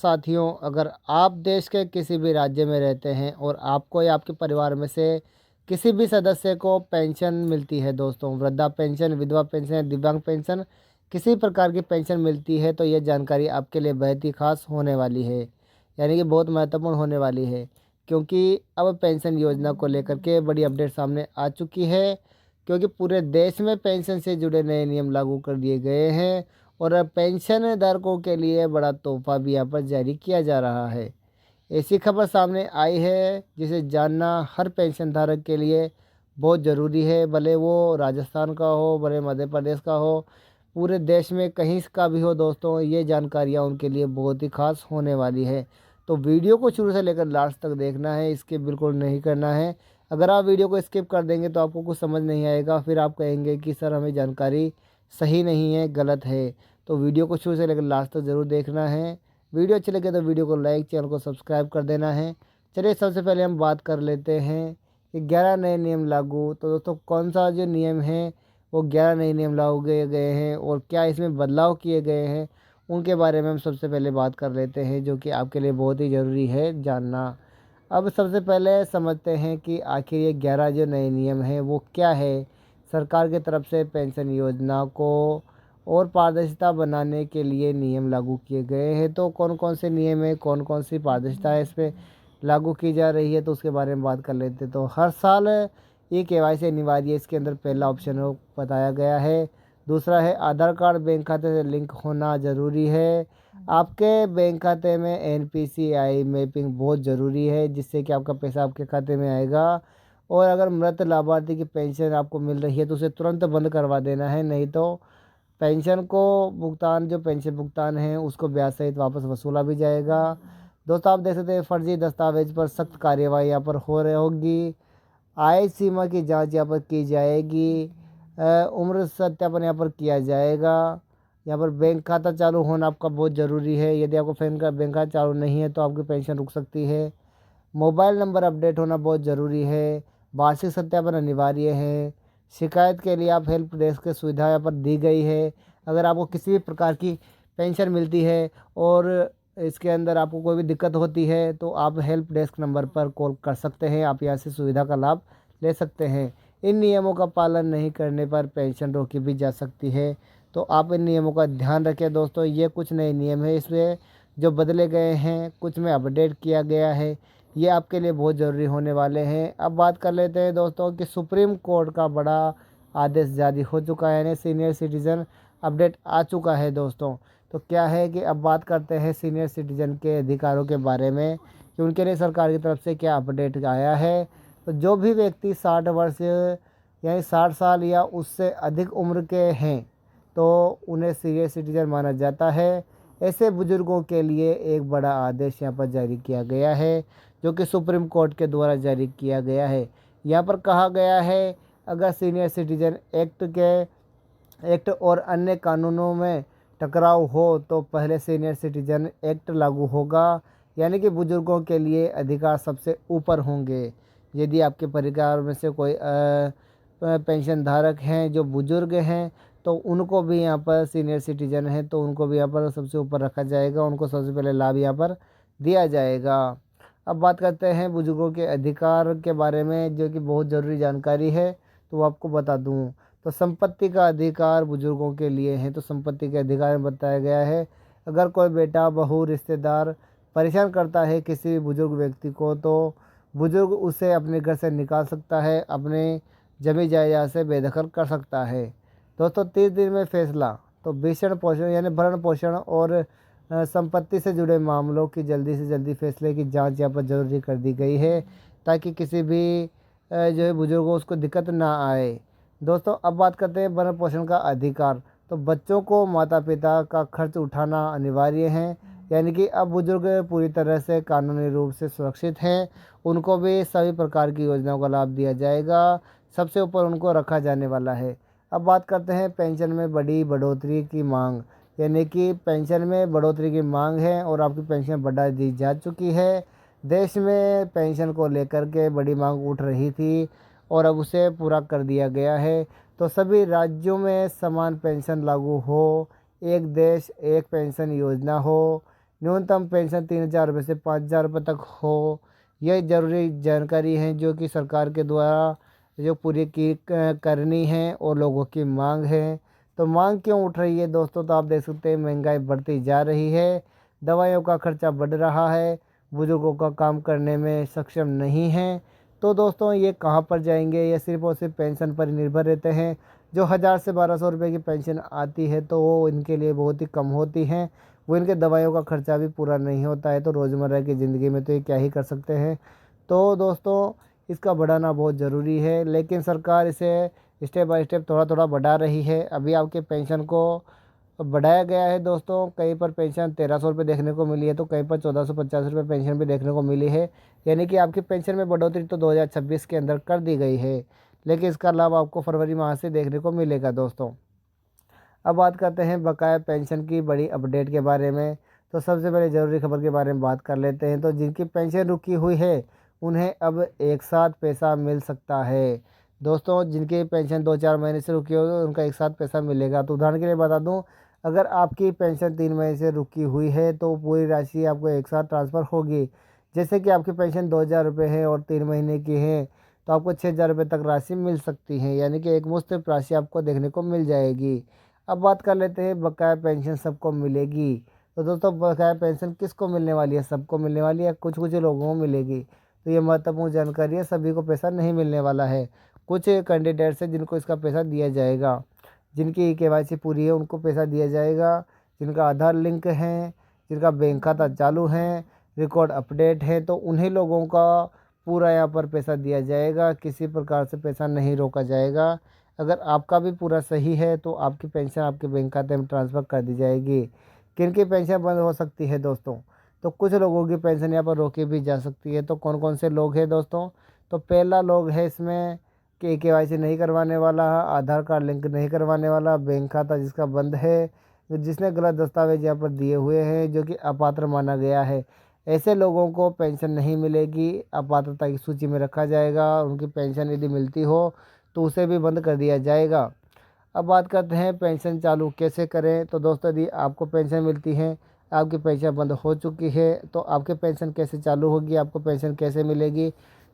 साथियों, अगर आप देश के किसी भी राज्य में रहते हैं और आपको या आपके परिवार में से किसी भी सदस्य को पेंशन मिलती है दोस्तों, वृद्धा पेंशन, विधवा पेंशन, दिव्यांग पेंशन, किसी प्रकार की पेंशन मिलती है, तो यह जानकारी आपके लिए बहुत ही खास होने वाली है। यानी कि बहुत महत्वपूर्ण होने वाली है, क्योंकि अब पेंशन योजना को लेकर के बड़ी अपडेट सामने आ चुकी है। क्योंकि पूरे देश में पेंशन से जुड़े नए नियम लागू कर दिए गए हैं और अब पेंशन धारकों के लिए बड़ा तोहफा भी यहाँ पर जारी किया जा रहा है। ऐसी खबर सामने आई है जिसे जानना हर पेंशन धारक के लिए बहुत ज़रूरी है, भले वो राजस्थान का हो, भले मध्य प्रदेश का हो, पूरे देश में कहीं का भी हो दोस्तों, ये जानकारियाँ उनके लिए बहुत ही खास होने वाली है। तो वीडियो को शुरू से लेकर लास्ट तक देखना है, स्किप बिल्कुल नहीं करना है। अगर आप वीडियो को स्किप कर देंगे तो आपको कुछ समझ नहीं आएगा, फिर आप कहेंगे कि सर हमें जानकारी सही नहीं है, गलत है। तो वीडियो को शुरू से लेकर लास्ट तक ज़रूर देखना है। वीडियो अच्छी लगे तो वीडियो को लाइक, चैनल को सब्सक्राइब कर देना है। चलिए सबसे पहले हम बात कर लेते हैं कि 11 नए नियम लागू। तो दोस्तों कौन सा जो नियम है वो 11 नए नियम लागू किए गए हैं और क्या इसमें बदलाव किए गए हैं, उनके बारे में हम सबसे पहले बात कर लेते हैं, जो कि आपके लिए बहुत ही ज़रूरी है जानना। अब सबसे पहले समझते हैं कि आखिर ये 11 जो नए नियम हैं वो क्या है। सरकार की तरफ से पेंशन योजना को और पारदर्शिता बनाने के लिए नियम लागू किए गए हैं। तो कौन कौन से नियम है, कौन कौन सी पारदर्शिता है इस पर लागू की जा रही है, तो उसके बारे में बात कर लेते हैं। तो हर साल ये केवाईसी अनिवार्य है, इसके अंदर पहला ऑप्शन वो बताया गया है। दूसरा है आधार कार्ड बैंक खाते से लिंक होना ज़रूरी है। आपके बैंक खाते में एनपीसीआई मैपिंग बहुत ज़रूरी है, जिससे कि आपका पैसा आपके खाते में आएगा। और अगर मृत लाभार्थी की पेंशन आपको मिल रही है तो उसे तुरंत बंद करवा देना है, नहीं तो पेंशन को भुगतान जो पेंशन भुगतान है उसको ब्याज सहित वापस वसूला भी जाएगा। दोस्तों आप देख सकते हैं फर्जी दस्तावेज पर सख्त कार्यवाही यहाँ पर हो रही होगी। आय सीमा की जांच यहाँ पर की जाएगी। उम्र सत्यापन यहाँ पर किया जाएगा। यहाँ पर बैंक खाता चालू होना आपका बहुत ज़रूरी है। यदि आपका बैंक खाता चालू नहीं है तो आपकी पेंशन रुक सकती है। मोबाइल नंबर अपडेट होना बहुत ज़रूरी है। वार्षिक सत्यापन अनिवार्य है। शिकायत के लिए आप हेल्प डेस्क की सुविधा यहाँ पर दी गई है। अगर आपको किसी भी प्रकार की पेंशन मिलती है और इसके अंदर आपको कोई भी दिक्कत होती है तो आप हेल्प डेस्क नंबर पर कॉल कर सकते हैं, आप यहाँ से सुविधा का लाभ ले सकते हैं। इन नियमों का पालन नहीं करने पर पेंशन रोकी भी जा सकती है। तो आप इन नियमों का ध्यान रखें दोस्तों। ये कुछ नए नियम है इसमें जो बदले गए हैं, कुछ में अपडेट किया गया है, ये आपके लिए बहुत ज़रूरी होने वाले हैं। अब बात कर लेते हैं दोस्तों कि सुप्रीम कोर्ट का बड़ा आदेश जारी हो चुका है, यानी सीनियर सिटीज़न अपडेट आ चुका है दोस्तों। तो क्या है कि अब बात करते हैं सीनियर सिटीज़न के अधिकारों के बारे में कि उनके लिए सरकार की तरफ से क्या अपडेट आया है। तो जो भी व्यक्ति 60 वर्ष यानी 60 साल या उससे अधिक उम्र के हैं तो उन्हें सीनियर सिटीज़न माना जाता है। ऐसे बुजुर्गों के लिए एक बड़ा आदेश यहाँ पर जारी किया गया है, जो कि सुप्रीम कोर्ट के द्वारा जारी किया गया है। यहाँ पर कहा गया है अगर सीनियर सिटीजन एक्ट और अन्य कानूनों में टकराव हो तो पहले सीनियर सिटीजन एक्ट लागू होगा, यानी कि बुजुर्गों के लिए अधिकार सबसे ऊपर होंगे। यदि आपके परिवार में से कोई पेंशन धारक हैं जो बुजुर्ग हैं तो उनको भी यहाँ पर सीनियर सिटीजन है तो उनको भी यहाँ पर सबसे ऊपर रखा जाएगा, उनको सबसे पहले लाभ यहाँ पर दिया जाएगा। अब बात करते हैं बुजुर्गों के अधिकार के बारे में, जो कि बहुत ज़रूरी जानकारी है, तो वो आपको बता दूं। तो संपत्ति का अधिकार बुजुर्गों के लिए है। तो संपत्ति के अधिकार में बताया गया है अगर कोई बेटा, बहू, रिश्तेदार परेशान करता है किसी भी बुजुर्ग व्यक्ति को तो बुजुर्ग उसे अपने घर से निकाल सकता है, अपने जमी जायदाद से बेदखल कर सकता है। दोस्तों 30 दिन में फैसला। तो भीषण पोषण यानी भरण पोषण और संपत्ति से जुड़े मामलों की जल्दी से जल्दी फैसले की जांच यहाँ पर जरूरी कर दी गई है, ताकि किसी भी जो है बुजुर्गों उसको दिक्कत ना आए। दोस्तों अब बात करते हैं भरण पोषण का अधिकार। तो बच्चों को माता पिता का खर्च उठाना अनिवार्य है, यानी कि अब बुजुर्ग पूरी तरह से कानूनी रूप से सुरक्षित हैं, उनको भी सभी प्रकार की योजनाओं का लाभ दिया जाएगा, सबसे ऊपर उनको रखा जाने वाला है। अब बात करते हैं पेंशन में बड़ी बढ़ोतरी की मांग, यानी कि पेंशन में बढ़ोतरी की मांग है और आपकी पेंशन बढ़ा दी जा चुकी है। देश में पेंशन को लेकर के बड़ी मांग उठ रही थी और अब उसे पूरा कर दिया गया है। तो सभी राज्यों में समान पेंशन लागू हो, एक देश एक पेंशन योजना हो, न्यूनतम पेंशन 3,000 रुपये से 5,000 रुपये तक हो। यह ज़रूरी जानकारी है जो कि सरकार के द्वारा जो पूरी की करनी है और लोगों की मांग है। तो मांग क्यों उठ रही है दोस्तों, तो आप देख सकते हैं महंगाई बढ़ती जा रही है, दवाइयों का खर्चा बढ़ रहा है, बुजुर्गों का काम करने में सक्षम नहीं है। तो दोस्तों ये कहाँ पर जाएंगे, ये सिर्फ और सिर्फ पेंशन पर निर्भर रहते हैं। जो 1,000 से 1,200 रुपये की पेंशन आती है तो वो इनके लिए बहुत ही कम होती हैं। वो इनके दवाइयों का खर्चा भी पूरा नहीं होता है। तो रोज़मर्रा की ज़िंदगी में तो ये क्या ही कर सकते हैं। तो दोस्तों इसका बढ़ाना बहुत ज़रूरी है, लेकिन सरकार इसे स्टेप बाय स्टेप थोड़ा थोड़ा बढ़ा रही है। अभी आपके पेंशन को बढ़ाया गया है दोस्तों, कहीं पर पेंशन 1,300 रुपये देखने को मिली है तो कहीं पर 1,450 रुपये पेंशन भी देखने को मिली है। यानी कि आपकी पेंशन में बढ़ोतरी तो 2026 के अंदर कर दी गई है, लेकिन इसका लाभ आपको फरवरी माह से देखने को मिलेगा दोस्तों। अब बात करते हैं बकाया पेंशन की बड़ी अपडेट के बारे में। तो सबसे पहले ज़रूरी खबर के बारे में बात कर लेते हैं। तो जिनकी पेंशन रुकी हुई है उन्हें अब एक साथ पैसा मिल सकता है दोस्तों। जिनकी पेंशन 2-4 महीने से रुकी हो उनका एक साथ पैसा मिलेगा। तो उदाहरण के लिए बता दूं, अगर आपकी पेंशन 3 महीने से रुकी हुई है तो पूरी राशि आपको एक साथ ट्रांसफ़र होगी। जैसे कि आपकी पेंशन 2,000 रुपये है और 3 महीने की है तो आपको 6,000 रुपये तक राशि मिल सकती है, यानी कि एक मुश्त राशि आपको देखने को मिल जाएगी। अब बात कर लेते हैं बकाया पेंशन सबको मिलेगी। तो दोस्तों बकाया पेंशन किसको मिलने वाली है, सबको मिलने वाली है, कुछ कुछ लोगों को मिलेगी। तो ये महत्वपूर्ण जानकारी है, सभी को पैसा नहीं मिलने वाला है। कुछ कैंडिडेट्स हैं जिनको इसका पैसा दिया जाएगा। जिनकी केवाईसी पूरी है उनको पैसा दिया जाएगा। जिनका आधार लिंक है, जिनका बैंक खाता चालू है, रिकॉर्ड अपडेट है, तो उन्हीं लोगों का पूरा यहाँ पर पैसा दिया जाएगा। किसी प्रकार से पैसा नहीं रोका जाएगा। अगर आपका भी पूरा सही है तो आपकी पेंशन आपके बैंक खाते में ट्रांसफ़र कर दी जाएगी। किनकी पेंशन बंद हो सकती है दोस्तों, तो कुछ लोगों की पेंशन यहाँ पर रोकी भी जा सकती है। तो कौन कौन से लोग हैं दोस्तों, तो पहला लोग है इसमें कि केवाईसी नहीं करवाने वाला, आधार कार्ड लिंक नहीं करवाने वाला, बैंक खाता जिसका बंद है, जिसने गलत दस्तावेज यहाँ पर दिए हुए हैं, जो कि अपात्र माना गया है। ऐसे लोगों को पेंशन नहीं मिलेगी, अपात्रता की सूची में रखा जाएगा। उनकी पेंशन यदि मिलती हो तो उसे भी बंद कर दिया जाएगा। अब बात करते हैं पेंशन चालू कैसे करें। तो दोस्तों यदि आपको पेंशन मिलती है, आपकी पेंशन बंद हो चुकी है, तो आपकी पेंशन कैसे चालू होगी, आपको पेंशन कैसे मिलेगी,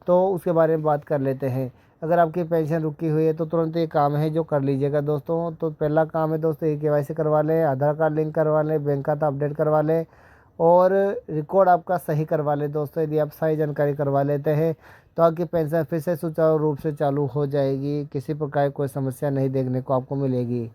तो उसके बारे में बात कर लेते हैं। अगर आपकी पेंशन रुकी हुई है तो तुरंत ये काम है जो कर लीजिएगा दोस्तों। तो पहला काम है दोस्तों, केवाईसी करवा लें, आधार कार्ड लिंक करवा लें, बैंक खाता अपडेट करवा लें और रिकॉर्ड आपका सही करवा लें दोस्तों। यदि आप सही जानकारी करवा लेते हैं तो आपकी पेंशन फिर से सुचारू रूप से चालू हो जाएगी। किसी प्रकार की कोई समस्या नहीं देखने को आपको मिलेगी।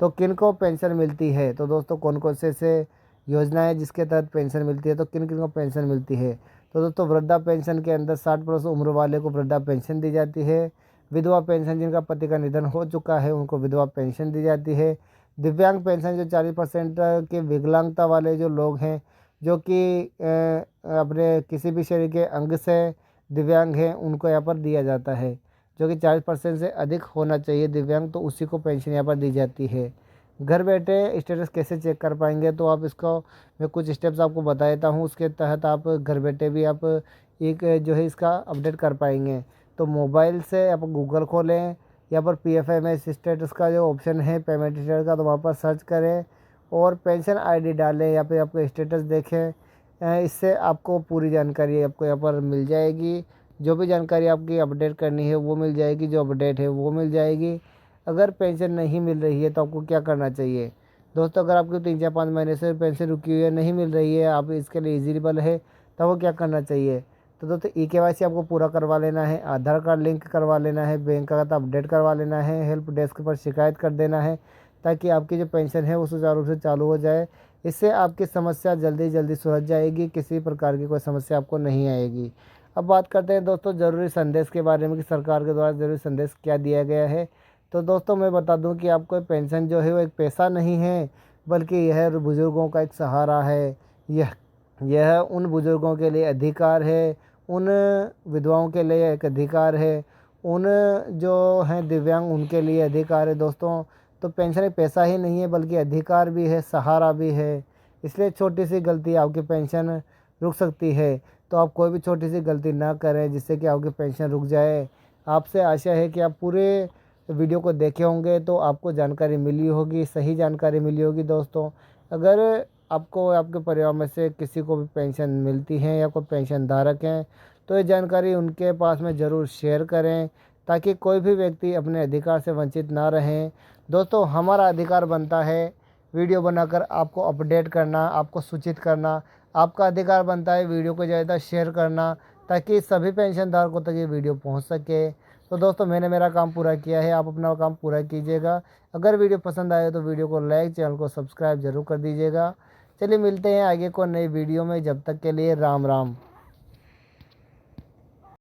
तो किन को पेंशन मिलती है, तो दोस्तों कौन कौन से योजनाएं जिसके तहत पेंशन मिलती है, तो किन किन को पेंशन मिलती है। तो दोस्तों वृद्धा पेंशन के अंदर 60+ उम्र वाले को वृद्धा पेंशन दी जाती है। विधवा पेंशन जिनका पति का निधन हो चुका है उनको विधवा पेंशन दी जाती है। दिव्यांग पेंशन जो 40% के विकलांगता वाले जो लोग हैं, जो कि अपने किसी भी शरीर के अंग से दिव्यांग हैं, उनको यहाँ पर दिया जाता है। जो कि 40% से अधिक होना चाहिए दिव्यांग, तो उसी को पेंशन यहाँ पर दी जाती है। घर बैठे स्टेटस कैसे चेक कर पाएंगे, तो आप इसको मैं कुछ स्टेप्स आपको बता देता हूँ। उसके तहत आप घर बैठे भी आप एक जो है इसका अपडेट कर पाएंगे। तो मोबाइल से आप गूगल खोलें, यहाँ पर PFMS स्टेटस का जो ऑप्शन है पेमेंट स्टेटस का, तो वहाँ पर सर्च करें और पेंशन ID डालें, या फिर आपको स्टेटस देखें। इससे आपको पूरी जानकारी आपको यहाँ पर मिल जाएगी। जो भी जानकारी आपकी अपडेट करनी है वो मिल जाएगी, जो अपडेट है वो मिल जाएगी। अगर पेंशन नहीं मिल रही है तो आपको क्या करना चाहिए दोस्तों, अगर आपको 3-4-5 महीने से पेंशन रुकी हुई है, नहीं मिल रही है, आप इसके लिए एलिजिबल है, तब वो क्या करना चाहिए। तो दोस्तों KYC आपको पूरा करवा लेना है, आधार कार्ड लिंक करवा लेना है, बैंक का खाता अपडेट करवा लेना है, हेल्प डेस्क पर शिकायत कर देना है, ताकि आपकी जो पेंशन है वो सुचारू रूप से चालू हो जाए। इससे आपकी समस्या जल्दी जल्दी सुलझ जाएगी, किसी प्रकार की कोई समस्या आपको नहीं आएगी। अब बात करते हैं दोस्तों ज़रूरी संदेश के बारे में कि सरकार के द्वारा ज़रूरी संदेश क्या दिया गया है। तो दोस्तों मैं बता दूं कि आपको पेंशन जो है वो एक पैसा नहीं है, बल्कि यह बुज़ुर्गों का एक सहारा है। यह उन बुज़ुर्गों के लिए अधिकार है, उन विधवाओं के लिए एक अधिकार है, उन जो हैं दिव्यांग उनके लिए अधिकार है दोस्तों। तो पेंशन एक पैसा ही नहीं है बल्कि अधिकार भी है, सहारा भी है। इसलिए छोटी सी गलती आपकी पेंशन रुक सकती है। तो आप कोई भी छोटी सी गलती ना करें जिससे कि आपकी पेंशन रुक जाए। आपसे आशा है कि आप पूरे वीडियो को देखे होंगे तो आपको जानकारी मिली होगी, सही जानकारी मिली होगी दोस्तों। अगर आपको आपके परिवार में से किसी को भी पेंशन मिलती है या कोई पेंशन धारक हैं तो ये जानकारी उनके पास में ज़रूर शेयर करें, ताकि कोई भी व्यक्ति अपने अधिकार से वंचित ना रहे। दोस्तों, हमारा अधिकार बनता है वीडियो बनाकर आपको अपडेट करना, आपको सूचित करना। आपका अधिकार बनता है वीडियो को ज़्यादा शेयर करना, ताकि सभी पेंशन धारकों तक ये वीडियो पहुंच सके। तो दोस्तों, मैंने मेरा काम पूरा किया है, आप अपना काम पूरा कीजिएगा। अगर वीडियो पसंद आए तो वीडियो को लाइक, चैनल को सब्सक्राइब जरूर कर दीजिएगा। चलिए मिलते हैं आगे को नई वीडियो में, जब तक के लिए राम राम।